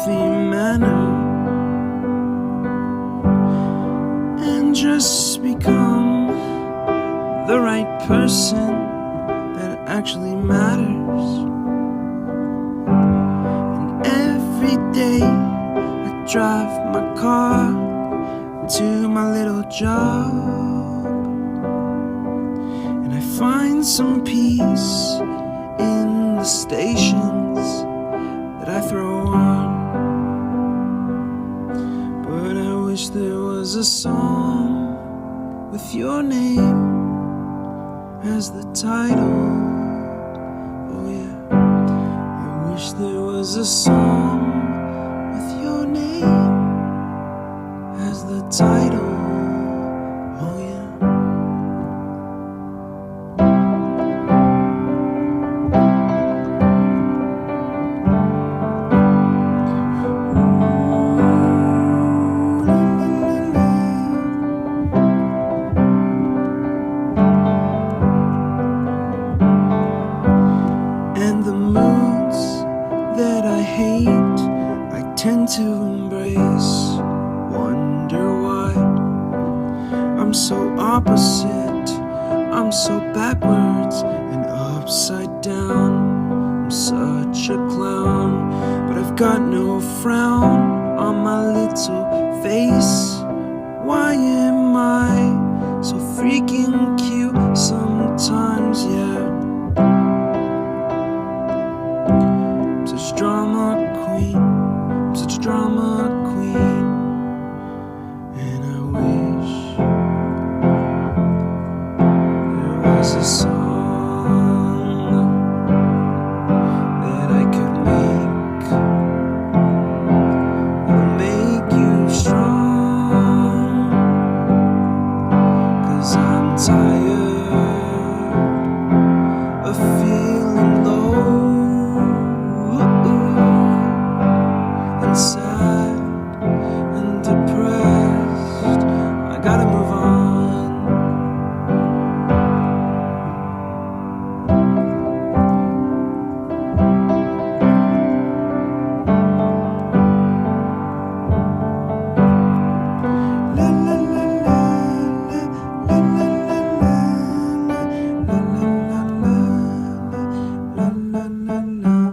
healthy manner and just become the right person that actually matters. And every day I drive my car to my little job, and I find some peace in the stations that I throw on. But I wish there was a song with your name as the title. Oh yeah, I wish there was a song with your name as the title. Oh yeah. And the moods that I hate, I tend to embrace. Wonder why I'm so opposite, I'm so backwards and upside down. I'm such a clown, but I've got no frown on my little face. Why am I so freaking cute sometimes, yeah? I'm such a drama queen, I'm such a drama queen. And I wish there was a song that I could make that'll make you strong. 'Cause I'm tired of feeling low and sad and depressed. I gotta move on. La la la la la la la la la la la.